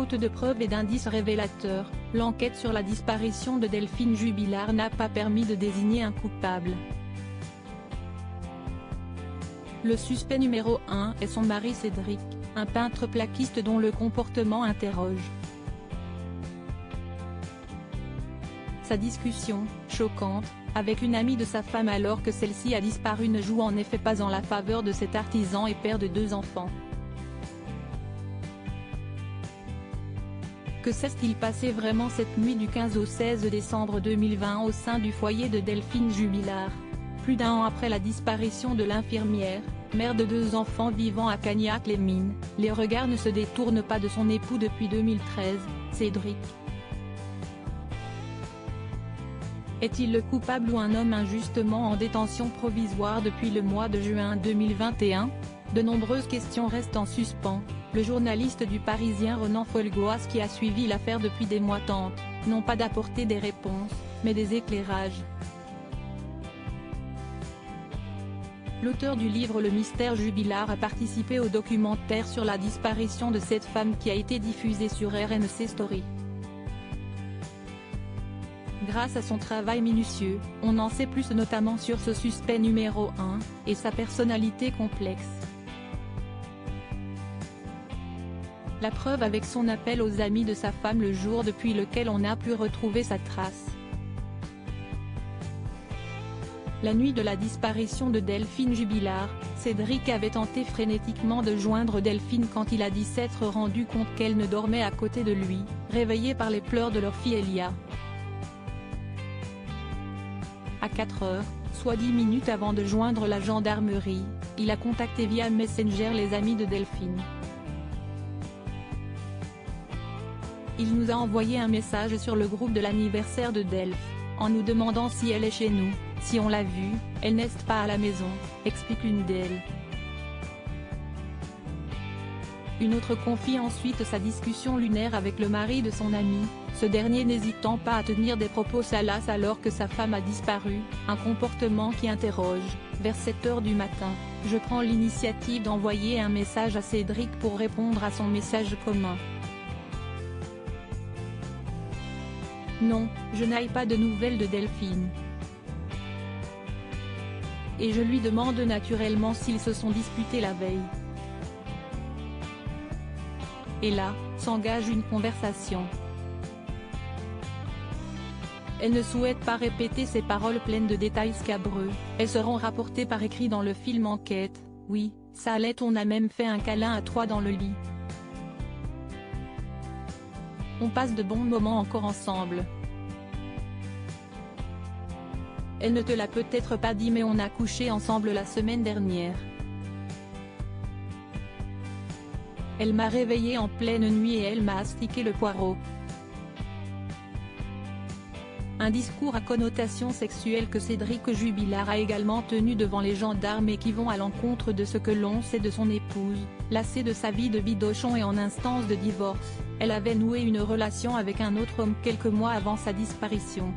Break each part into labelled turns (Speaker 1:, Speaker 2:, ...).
Speaker 1: Faute de preuves et d'indices révélateurs, l'enquête sur la disparition de Delphine Jubilard n'a pas permis de désigner un coupable. Le suspect numéro 1 est son mari Cédric, un peintre plaquiste dont le comportement interroge. Sa discussion, choquante, avec une amie de sa femme alors que celle-ci a disparu ne joue en effet pas en la faveur de cet artisan et père de 2 enfants. Que s'est-il passé vraiment cette nuit du 15 au 16 décembre 2020 au sein du foyer de Delphine Jubilard? Plus d'1 an après la disparition de l'infirmière, mère de 2 enfants vivant à Cagnac-les-Mines, les regards ne se détournent pas de son époux depuis 2013, Cédric. Est-il le coupable ou un homme injustement en détention provisoire depuis le mois de juin 2021? De nombreuses questions restent en suspens. Le journaliste du Parisien Ronan Folgoas qui a suivi l'affaire depuis des mois tente, non pas d'apporter des réponses, mais des éclairages. L'auteur du livre Le Mystère Jubilard a participé au documentaire sur la disparition de cette femme qui a été diffusé sur RMC Story. Grâce à son travail minutieux, on en sait plus notamment sur ce suspect numéro 1, et sa personnalité complexe. La preuve avec son appel aux amis de sa femme le jour depuis lequel on a pu retrouver sa trace. La nuit de la disparition de Delphine Jubilard, Cédric avait tenté frénétiquement de joindre Delphine quand il a dit s'être rendu compte qu'elle ne dormait à côté de lui, réveillée par les pleurs de leur fille Elia. À 4 heures, soit 10 minutes avant de joindre la gendarmerie, il a contacté via Messenger les amis de Delphine. Il nous a envoyé un message sur le groupe de l'anniversaire de Delph, en nous demandant si elle est chez nous, si on l'a vue, elle n'est pas à la maison, explique l'une d'elles. Une autre confie ensuite sa discussion lunaire avec le mari de son ami, ce dernier n'hésitant pas à tenir des propos salaces alors que sa femme a disparu, un comportement qui interroge. Vers 7 heures du matin, je prends l'initiative d'envoyer un message à Cédric pour répondre à son message commun. Non, je n'ai pas de nouvelles de Delphine. Et je lui demande naturellement s'ils se sont disputés la veille. Et là, s'engage une conversation. Elle ne souhaite pas répéter ces paroles pleines de détails scabreux, elles seront rapportées par écrit dans le film Enquête. Oui, ça allait, on a même fait un câlin à 3 dans le lit. On passe de bons moments encore ensemble. Elle ne te l'a peut-être pas dit mais on a couché ensemble la semaine dernière. Elle m'a réveillée en pleine nuit et elle m'a astiqué le poireau. Un discours à connotation sexuelle que Cédric Jubilard a également tenu devant les gendarmes et qui vont à l'encontre de ce que l'on sait de son épouse, lassée de sa vie de bidochon et en instance de divorce. Elle avait noué une relation avec un autre homme quelques mois avant sa disparition.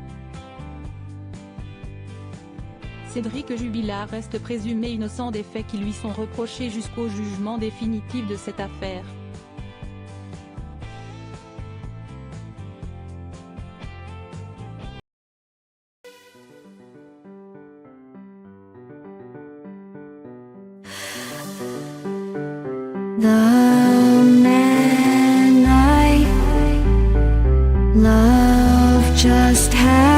Speaker 1: Cédric Jubilard reste présumé innocent des faits qui lui sont reprochés jusqu'au jugement définitif de cette affaire.
Speaker 2: The man I love just had